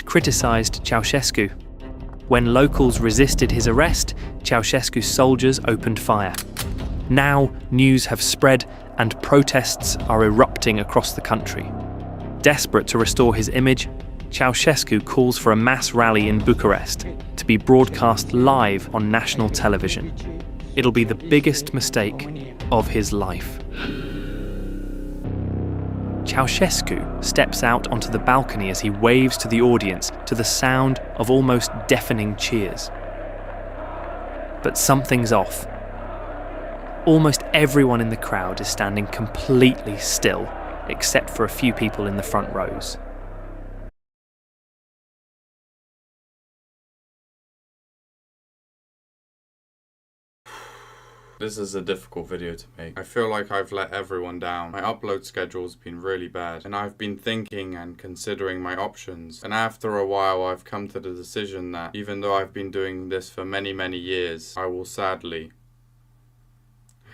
criticised Ceausescu. When locals resisted his arrest, Ceausescu's soldiers opened fire. Now, news have spread and protests are erupting across the country. Desperate to restore his image, Ceausescu calls for a mass rally in Bucharest to be broadcast live on national television. It'll be the biggest mistake of his life. Ceausescu steps out onto the balcony as he waves to the audience to the sound of almost deafening cheers. But something's off. Almost everyone in the crowd is standing completely still, except for a few people in the front rows. This is a difficult video to make. I feel like I've let everyone down. My upload schedule's been really bad, and I've been thinking and considering my options. And after a while, I've come to the decision that even though I've been doing this for many, many years, I will sadly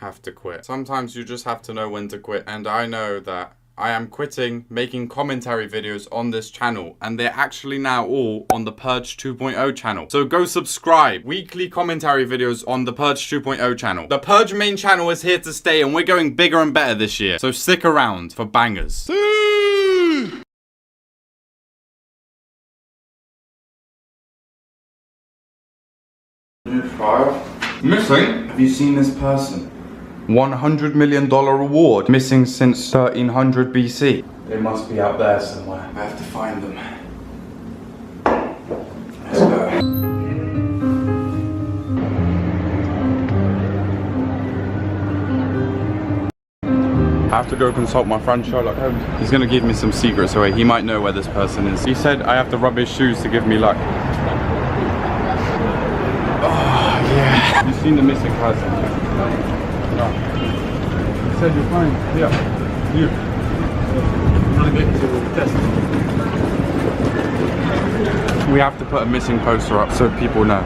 have to quit. Sometimes you just have to know when to quit, and I know that I am quitting making commentary videos on this channel, and they're actually now all on the Purge 2.0 channel. So go subscribe. Weekly commentary videos on the Purge 2.0 channel. The Purge main channel is here to stay, and we're going bigger and better this year. So stick around for bangers. New file. Missing? Have you seen this person? $100 million reward, missing since 1300 BC. They must be out there somewhere. I have to find them. Let's go. I have to go consult my friend Sherlock Holmes. He's gonna give me some secrets away. He might know where this person is. He said I have to rub his shoes to give me luck. Oh, yeah. You've seen the missing person. No. He said you're fine. Yeah. You. I'm gonna get to the test. We have to put a missing poster up so people know.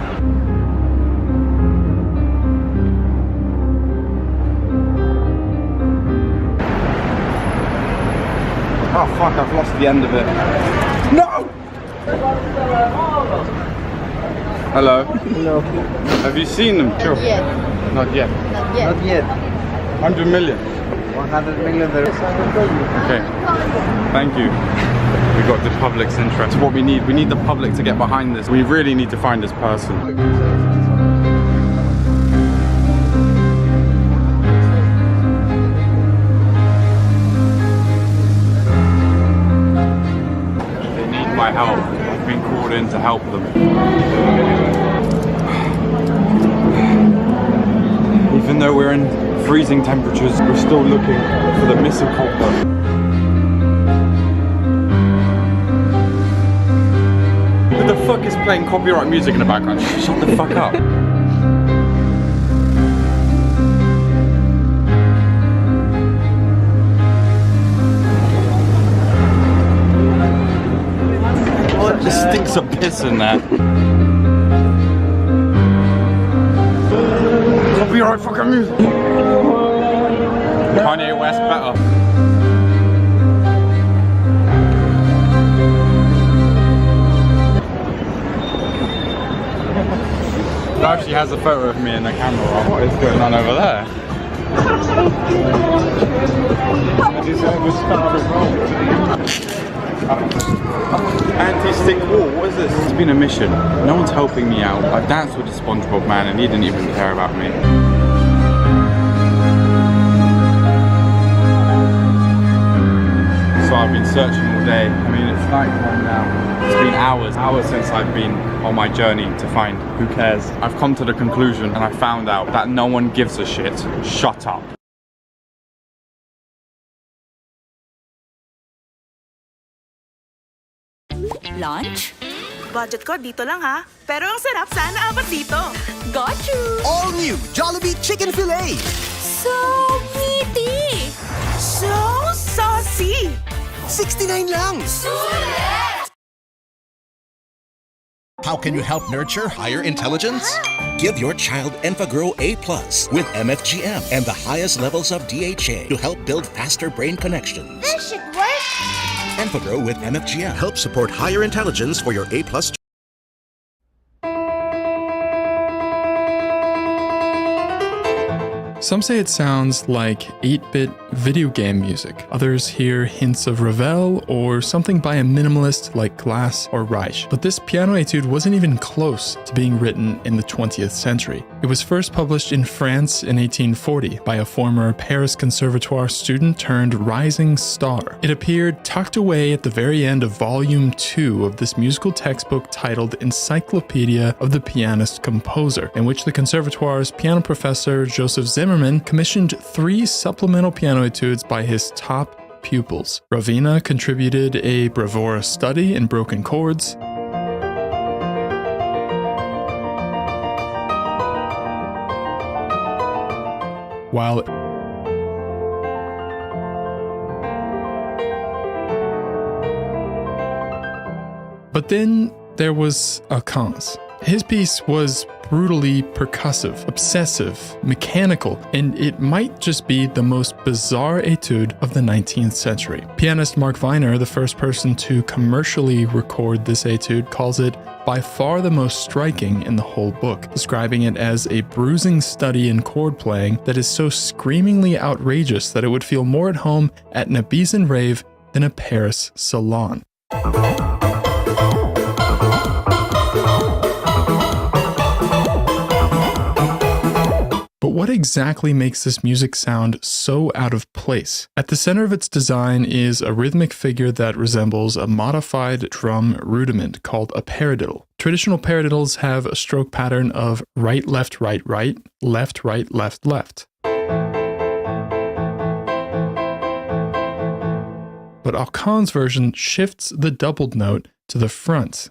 Oh fuck, I've lost the end of it. No! Hello. Hello. Have you seen them? Not yet. Not yet. Not yet. Not yet. 100 million. 100 million there. Okay. Thank you. We got the public's interest. What we need the public to get behind this. We really need to find this person. They need my help. I've been called in to help them. Even though we're in freezing temperatures, we're still looking for the missing culprit. Who the fuck is playing copyright music in the background? Shut the fuck up. It just stinks of piss in there. Copyright fucking music. Kanye West better. Now she has a photo of me in the camera. What is going on over there? Anti-stick wall, what is this? It's been a mission. No one's helping me out. I've danced with the SpongeBob man and he didn't even care about me. So I've been searching all day. I mean, it's night time now. It's been hours since I've been on my journey to find who cares. I've come to the conclusion and I found out that no one gives a shit. Shut up. Lunch? Budget ko dito lang ha. Pero ang sarap sana apat dito. Got you! All new Jollibee Chicken Filet. So meaty! So saucy! 69 lang. How can you help nurture higher intelligence? Give your child EnfaGrow A+ with MFGM and the highest levels of DHA to help build faster brain connections. This should work. EnfaGrow with MFGM helps support higher intelligence for your A+. Some say it sounds like 8-bit video game music. Others hear hints of Ravel or something by a minimalist like Glass or Reich. But this piano etude wasn't even close to being written in the 20th century. It was first published in France in 1840 by a former Paris Conservatoire student turned rising star. It appeared tucked away at the very end of Volume 2 of this musical textbook titled Encyclopedia of the Pianist Composer, in which the Conservatoire's piano professor Joseph Zimmermann commissioned 3 supplemental piano etudes by his top pupils. Ravina contributed a bravura study in broken chords. But then there was Alcan's. His piece was brutally percussive, obsessive, mechanical, and it might just be the most bizarre etude of the 19th century. Pianist Mark Weiner, the first person to commercially record this etude, calls it by far the most striking in the whole book, describing it as a bruising study in chord playing that is so screamingly outrageous that it would feel more at home at an Ibiza rave than a Paris salon. But what exactly makes this music sound so out of place? At the center of its design is a rhythmic figure that resembles a modified drum rudiment called a paradiddle. Traditional paradiddles have a stroke pattern of right, left, right, right, left, right, left, left. But Alcan's version shifts the doubled note to the front.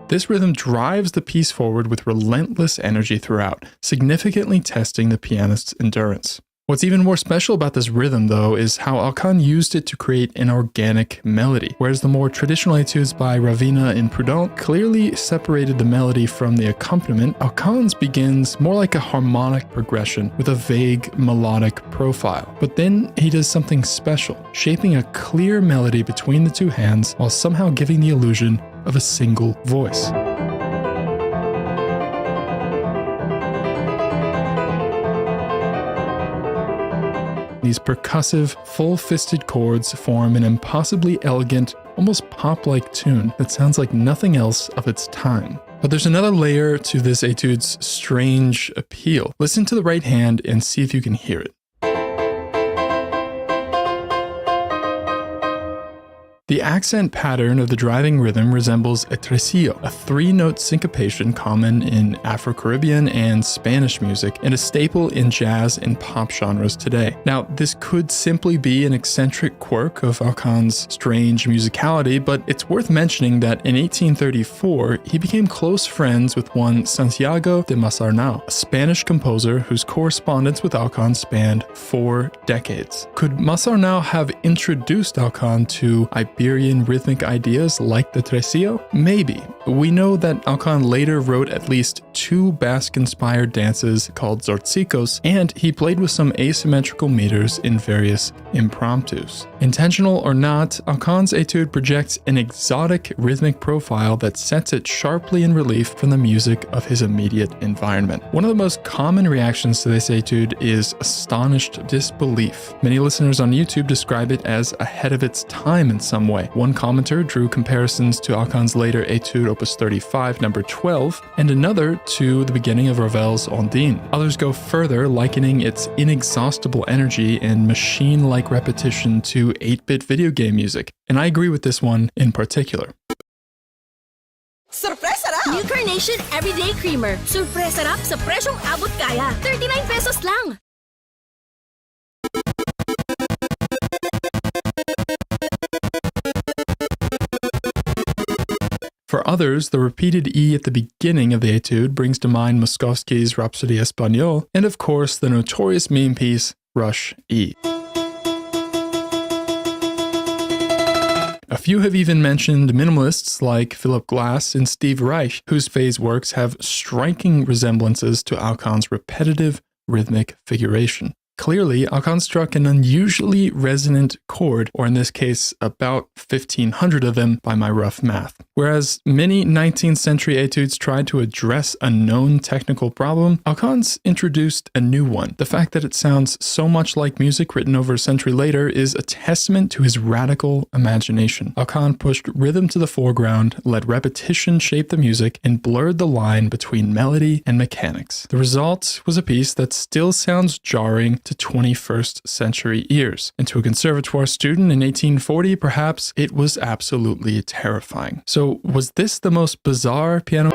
This rhythm drives the piece forward with relentless energy throughout, significantly testing the pianist's endurance. What's even more special about this rhythm, though, is how Alcan used it to create an organic melody, whereas the more traditional etudes by Ravina and Prudent clearly separated the melody from the accompaniment. Alcan's begins more like a harmonic progression with a vague melodic profile. But then he does something special, shaping a clear melody between the 2 hands while somehow giving the illusion of a single voice. These percussive, full-fisted chords form an impossibly elegant, almost pop-like tune that sounds like nothing else of its time. But there's another layer to this etude's strange appeal. Listen to the right hand and see if you can hear it. The accent pattern of the driving rhythm resembles a tresillo, a 3-note syncopation common in Afro-Caribbean and Spanish music, and a staple in jazz and pop genres today. Now, this could simply be an eccentric quirk of Alcan's strange musicality, but it's worth mentioning that in 1834, he became close friends with one Santiago de Masarnau, a Spanish composer whose correspondence with Alcan spanned 4 decades. Could Masarnau have introduced Alcan to Iberian rhythmic ideas like the tresillo? Maybe. We know that Alcan later wrote at least 2 Basque-inspired dances called zortzicos, and he played with some asymmetrical meters in various impromptus. Intentional or not, Alcan's etude projects an exotic rhythmic profile that sets it sharply in relief from the music of his immediate environment. One of the most common reactions to this etude is astonished disbelief. Many listeners on YouTube describe it as ahead of its time in some way. One commenter drew comparisons to Alcan's later etude Opus 35, number 12, and another to the beginning of Ravel's Ondine. Others go further, likening its inexhaustible energy and machine-like repetition to 8-bit video game music, and I agree with this one in particular. Surprise sarap! New Carnation Everyday Creamer. Surprise sarap sa presyong abot kaya. 39 pesos lang. For others, the repeated E at the beginning of the etude brings to mind Moskowski's Rhapsody Espagnole, and of course the notorious meme piece, Rush E. A few have even mentioned minimalists like Philip Glass and Steve Reich, whose phase works have striking resemblances to Alcan's repetitive rhythmic figuration. Clearly, Hakan struck an unusually resonant chord, or in this case, about 1,500 of them by my rough math. Whereas many 19th century etudes tried to address a known technical problem, Hakan's introduced a new one. The fact that it sounds so much like music written over a century later is a testament to his radical imagination. Hakan pushed rhythm to the foreground, let repetition shape the music, and blurred the line between melody and mechanics. The result was a piece that still sounds jarring to 21st century ears. And to a conservatoire student in 1840, perhaps it was absolutely terrifying. So was this the most bizarre piano?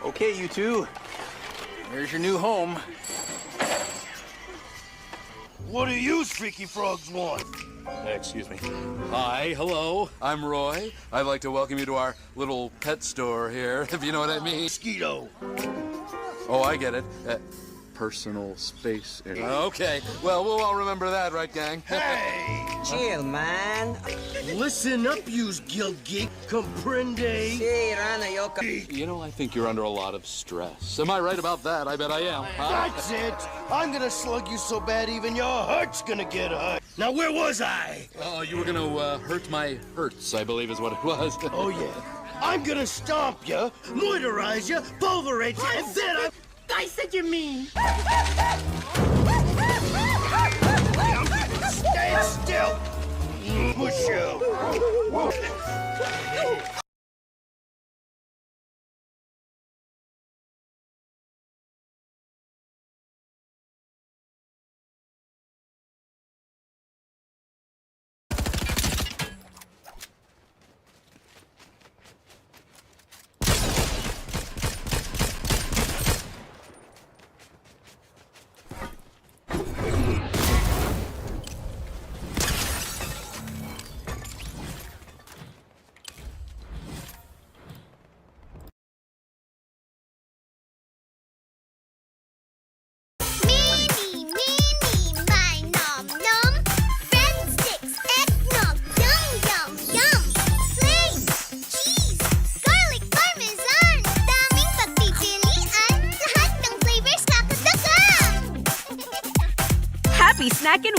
Okay, you two. There's your new home. What do you freaky frogs want? Excuse me. Hi, hello. I'm Roy. I'd like to welcome you to our little pet store here, if you know what I mean. Mosquito. Oh, I get it. Personal space area. Okay. Well, we'll all remember that, right, gang? Hey! Chill, man. Listen up, yous guild geek. Comprende? You know, I think you're under a lot of stress. Am I right about that? I bet I am. Huh? That's it. I'm gonna slug you so bad even your heart's gonna get hurt. Now, where was I? Oh, you were gonna hurt my hurts, I believe is what it was. Oh, yeah. I'm gonna stomp you, moidurize you, pulverate you, and then I said you mean. Stand still. Push you.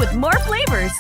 with more flavors.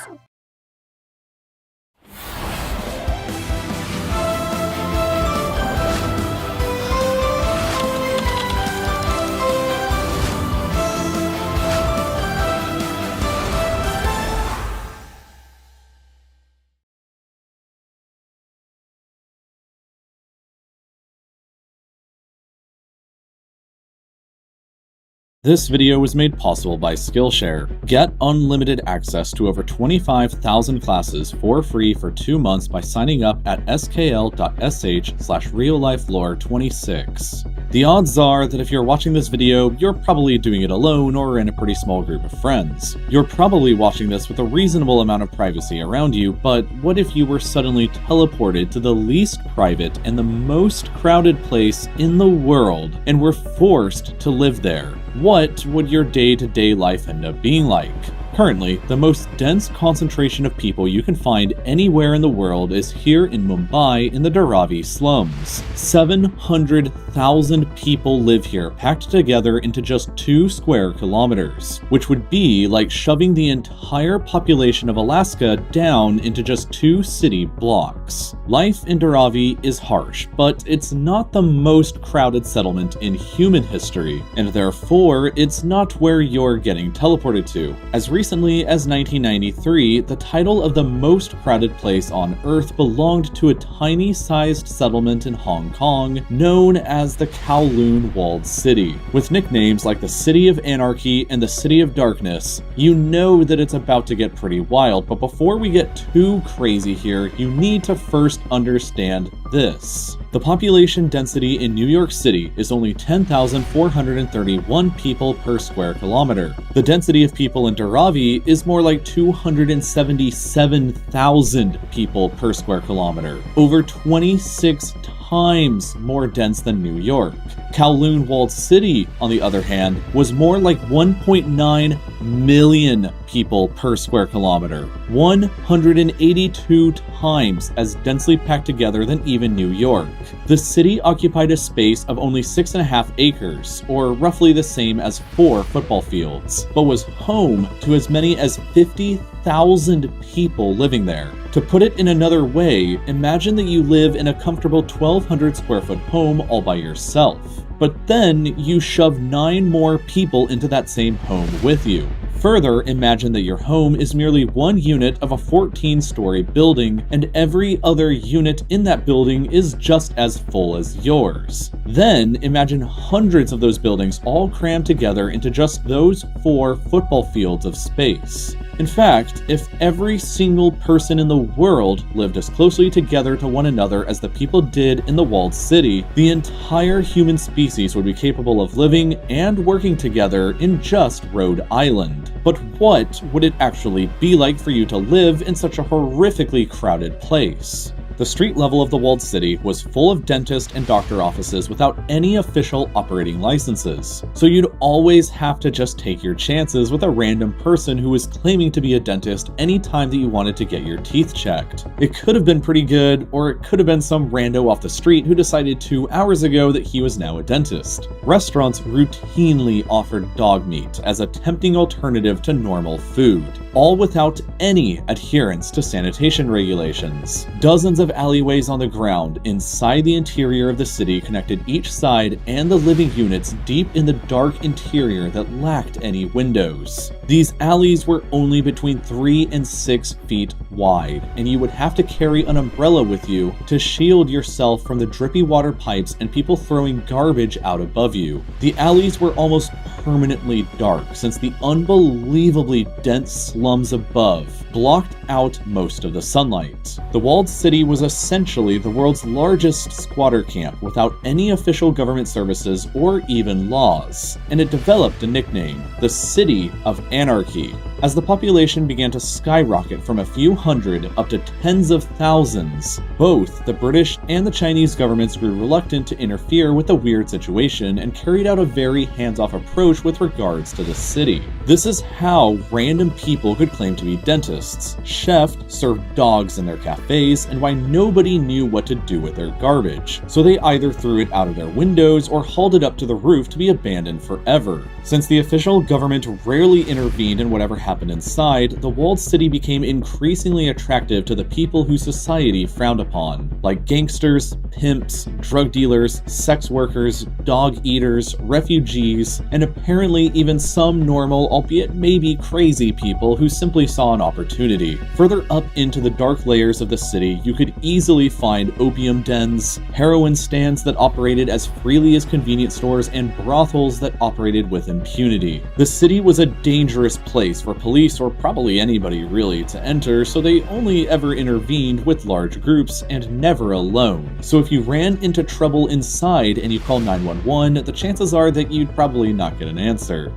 This video was made possible by Skillshare. Get unlimited access to over 25,000 classes for free for 2 months by signing up at skl.sh/reallifelore26. The odds are that if you're watching this video, you're probably doing it alone or in a pretty small group of friends. You're probably watching this with a reasonable amount of privacy around you, but what if you were suddenly teleported to the least private and the most crowded place in the world and were forced to live there? What would your day-to-day life end up being like? Currently, the most dense concentration of people you can find anywhere in the world is here in Mumbai in the Dharavi slums. 700,000 people live here, packed together into just 2 square kilometers, which would be like shoving the entire population of Alaska down into just 2 city blocks. Life in Dharavi is harsh, but it's not the most crowded settlement in human history, and therefore it's not where you're getting teleported to. As recently as 1993, the title of the most crowded place on Earth belonged to a tiny-sized settlement in Hong Kong known as the Kowloon Walled City. With nicknames like the City of Anarchy and the City of Darkness, you know that it's about to get pretty wild, but before we get too crazy here, you need to first understand this. The population density in New York City is only 10,431 people per square kilometer. The density of people in Dharavi is more like 277,000 people per square kilometer, over 26 times more dense than New York. Kowloon Walled City, on the other hand, was more like 1.9 million people per square kilometer, 182 times as densely packed together than even New York. The city occupied a space of only 6.5 acres, or roughly the same as 4 football fields, but was home to as many as 50,000 people living there. To put it in another way, imagine that you live in a comfortable 1,200 square foot home all by yourself, but then you shove 9 more people into that same home with you. Further, imagine that your home is merely one unit of a 14-story building, and every other unit in that building is just as full as yours. Then, imagine hundreds of those buildings all crammed together into just those 4 football fields of space. In fact, if every single person in the world lived as closely together to one another as the people did in the walled city, the entire human species would be capable of living and working together in just Rhode Island. But what would it actually be like for you to live in such a horrifically crowded place? The street level of the walled city was full of dentist and doctor offices without any official operating licenses. So you'd always have to just take your chances with a random person who was claiming to be a dentist anytime that you wanted to get your teeth checked. It could have been pretty good, or it could have been some rando off the street who decided 2 hours ago that he was now a dentist. Restaurants routinely offered dog meat as a tempting alternative to normal food, all without any adherence to sanitation regulations. Dozens of alleyways on the ground inside the interior of the city connected each side and the living units deep in the dark interior that lacked any windows. These alleys were only between 3 and 6 feet wide, and you would have to carry an umbrella with you to shield yourself from the drippy water pipes and people throwing garbage out above you. The alleys were almost permanently dark since the unbelievably dense slums above blocked out most of the sunlight. The walled city was essentially the world's largest squatter camp without any official government services or even laws, and it developed a nickname, the City of Anarchy. As the population began to skyrocket from a few 100 up to tens of thousands. Both the British and the Chinese governments grew reluctant to interfere with the weird situation and carried out a very hands-off approach with regards to the city. This is how random people could claim to be dentists. Chefs served dogs in their cafes, and why nobody knew what to do with their garbage. So they either threw it out of their windows or hauled it up to the roof to be abandoned forever. Since the official government rarely intervened in whatever happened inside, the walled city became increasingly attractive to the people whose society frowned upon, like gangsters, pimps, drug dealers, sex workers, dog eaters, refugees, and apparently even some normal, albeit maybe crazy people who simply saw an opportunity. Further up into the dark layers of the city, you could easily find opium dens, heroin stands that operated as freely as convenience stores, and brothels that operated with impunity. The city was a dangerous place for police, or probably anybody really, to enter, so they only ever intervened with large groups and never alone. So if you ran into trouble inside and you call 911, the chances are that you'd probably not get an answer.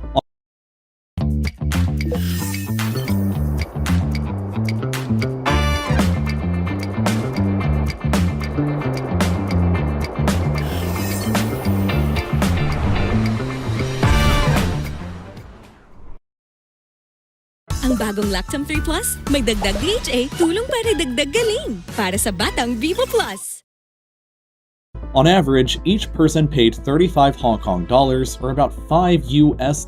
Ang bagong Lactam 3 Plus, may dagdag DHA, tulong para dagdag galing. Para sa batang Vivo Plus. On average, each person paid 35 Hong Kong dollars, or about $5 US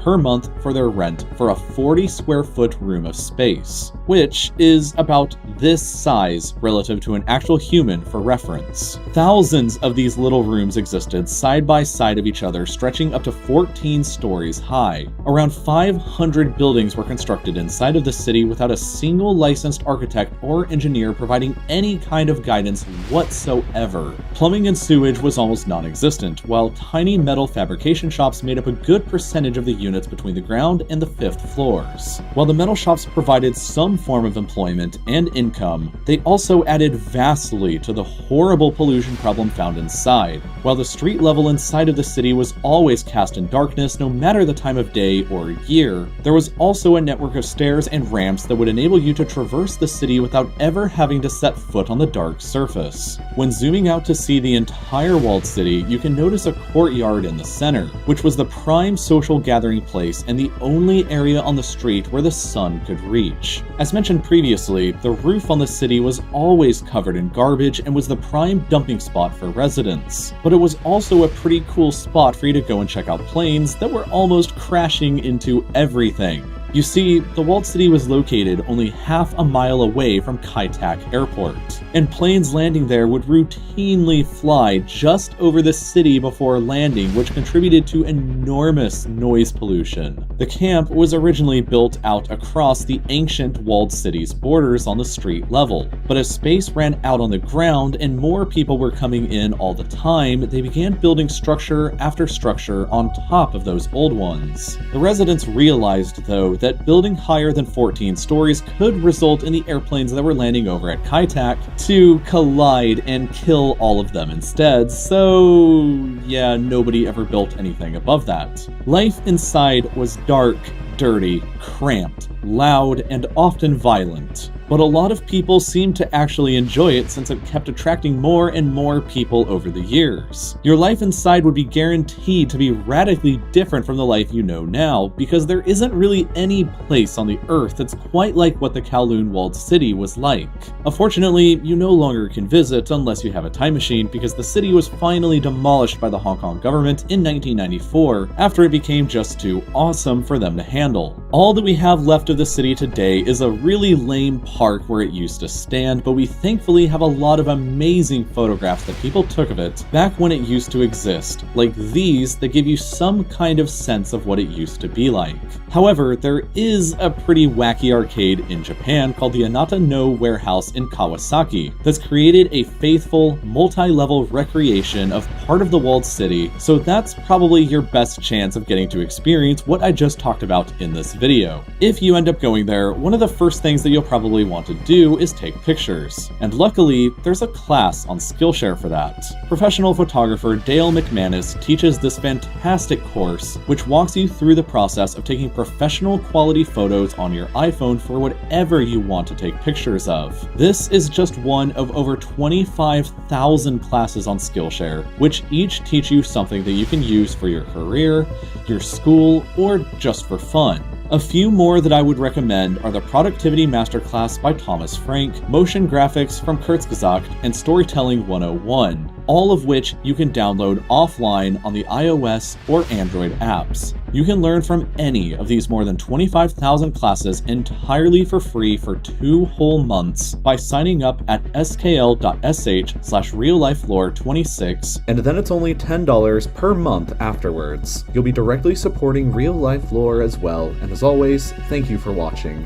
per month for their rent for a 40 square foot room of space, which is about this size relative to an actual human for reference. Thousands of these little rooms existed side by side of each other, stretching up to 14 stories high. Around 500 buildings were constructed inside of the city without a single licensed architect or engineer providing any kind of guidance whatsoever. Plumbing and sewage was almost non-existent, while tiny metal fabrication shops made up a good percentage of the units between the ground and the 5th floors. While the metal shops provided some form of employment and income, they also added vastly to the horrible pollution problem found inside. While the street level inside of the city was always cast in darkness no matter the time of day or year, there was also a network of stairs and ramps that would enable you to traverse the city without ever having to set foot on the dark surface. When zooming out to see the entire walled city, you can notice a courtyard in the center, which was the prime social gathering place and the only area on the street where the sun could reach. As mentioned previously, the roof on the city was always covered in garbage and was the prime dumping spot for residents. But it was also a pretty cool spot for you to go and check out planes that were almost crashing into everything. You see, the walled city was located only half a mile away from Kai Tak Airport, and planes landing there would routinely fly just over the city before landing, which contributed to enormous noise pollution. The camp was originally built out across the ancient walled city's borders on the street level, but as space ran out on the ground and more people were coming in all the time, they began building structure after structure on top of those old ones. The residents realized, though, that building higher than 14 stories could result in the airplanes that were landing over at Kai Tak to collide and kill all of them instead, so yeah, nobody ever built anything above that. Life inside was dark, dirty, cramped, loud, and often violent. But a lot of people seemed to actually enjoy it since it kept attracting more and more people over the years. Your life inside would be guaranteed to be radically different from the life you know now, because there isn't really any place on the earth that's quite like what the Kowloon walled city was like. Unfortunately, you no longer can visit unless you have a time machine, because the city was finally demolished by the Hong Kong government in 1994 after it became just too awesome for them to handle. All that we have left of the city today is a really lame park where it used to stand, but we thankfully have a lot of amazing photographs that people took of it back when it used to exist, like these that give you some kind of sense of what it used to be like. However, there is a pretty wacky arcade in Japan called the Anata no Warehouse in Kawasaki that's created a faithful, multi-level recreation of part of the walled city, so that's probably your best chance of getting to experience what I just talked about in this video. If you end up going there, one of the first things that you'll probably want to do is take pictures. And luckily, there's a class on Skillshare for that. Professional photographer Dale McManus teaches this fantastic course, which walks you through the process of taking professional quality photos on your iPhone for whatever you want to take pictures of. This is just one of over 25,000 classes on Skillshare, which each teach you something that you can use for your career, your school, or just for fun. A few more that I would recommend are the Productivity Masterclass by Thomas Frank, Motion Graphics from Kurzgesagt, and Storytelling 101, all of which you can download offline on the iOS or Android apps. You can learn from any of these more than 25,000 classes entirely for free for 2 whole months by signing up at skl.sh/reallifelore26, and then it's only $10 per month afterwards. You'll be directly supporting Real Life Lore as well, and as always, thank you for watching.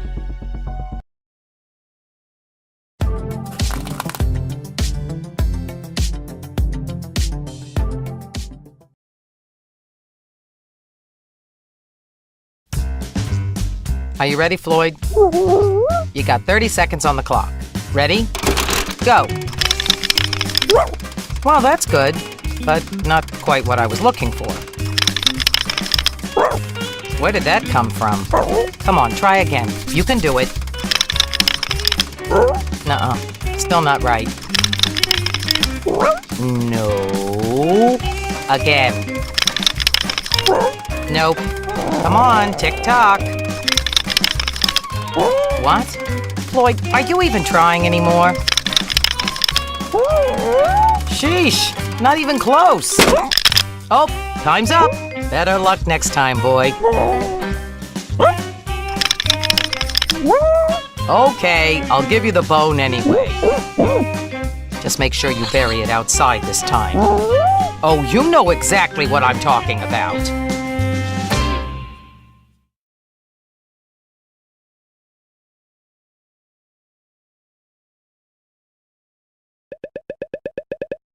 Are you ready, Floyd? You got 30 seconds on the clock. Ready? Go! Well, that's good, but not quite what I was looking for. Where did that come from? Come on, try again. You can do it. Nuh-uh. Still not right. No. Again. Nope. Come on, tick-tock. What? Floyd, are you even trying anymore? Sheesh, not even close. Oh, time's up. Better luck next time, boy. Okay, I'll give you the bone anyway. Just make sure you bury it outside this time. Oh, you know exactly what I'm talking about.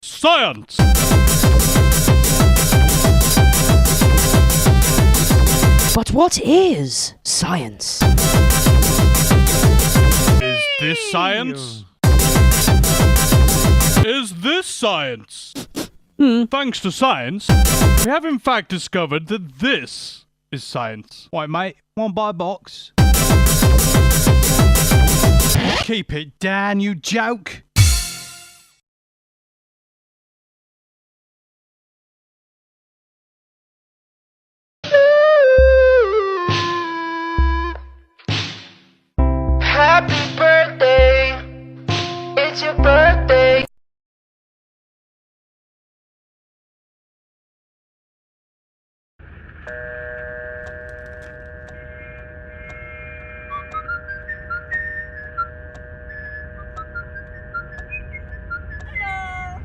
Science! But what is science? Is this science? Is this science? Thanks to science, we have in fact discovered that this is science. Right, mate, want to buy a box? Keep it down, you joke! Happy birthday! It's your birthday!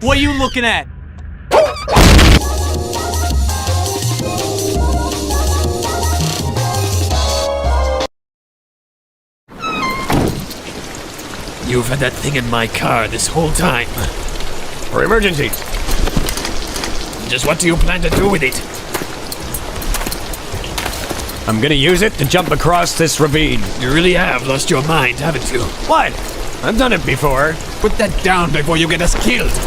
What are you looking at? You've had that thing in my car this whole time. For emergencies. Just what do you plan to do with it? I'm gonna use it to jump across this ravine. You really have lost your mind, haven't you? What? I've done it before. Put that down before you get us killed.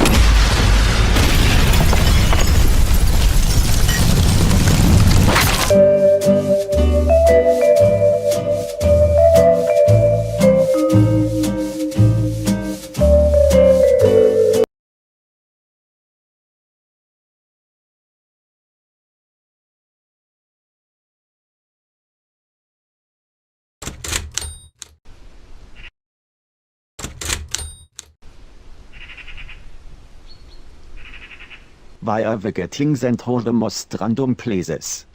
Why are we getting sent all the most random places?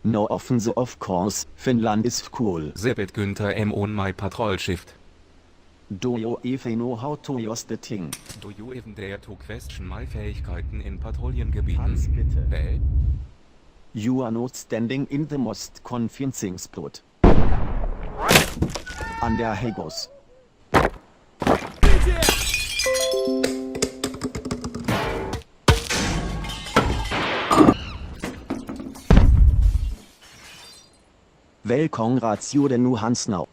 No offense of course, Finland is cool. Zip it Günther M on my patrol shift. Do you even know how to use the thing? Do you even dare to question my Fähigkeiten in Patrouillengebieten? Hans, bitte. Bäh? You are not standing in the most convincing spot. An der Hegos. Well, congrats you the new Hans now.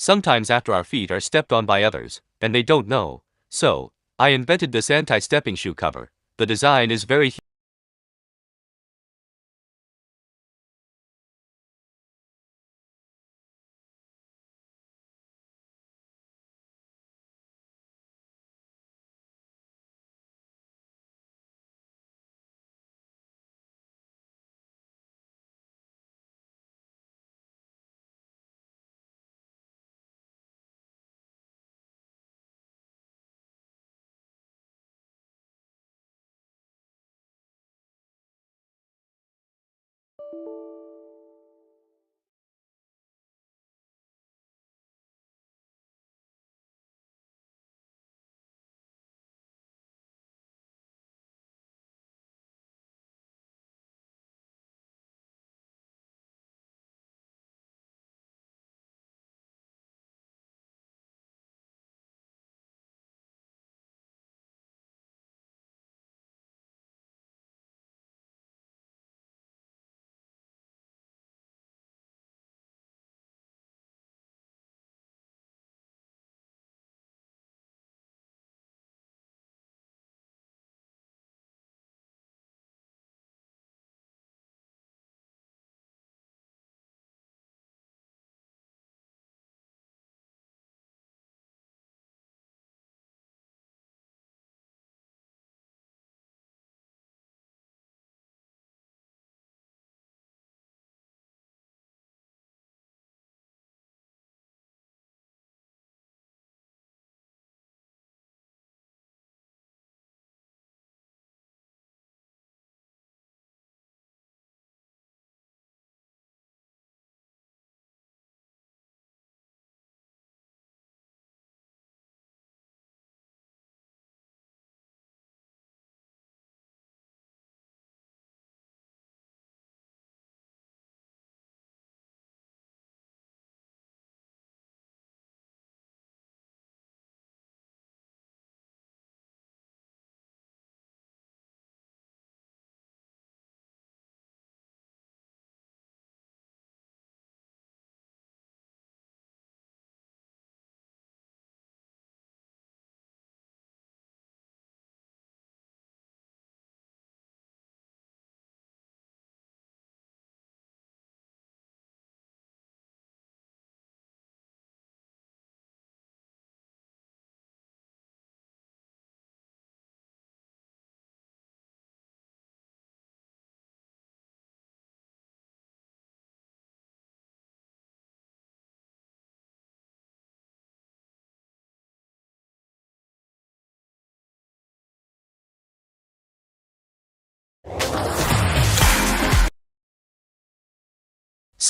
Sometimes after our feet are stepped on by others, and they don't know. So, I invented this anti-stepping shoe cover. The design is very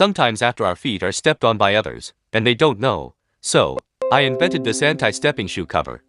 Sometimes after our feet are stepped on by others, and they don't know. So, I invented this anti-stepping shoe cover.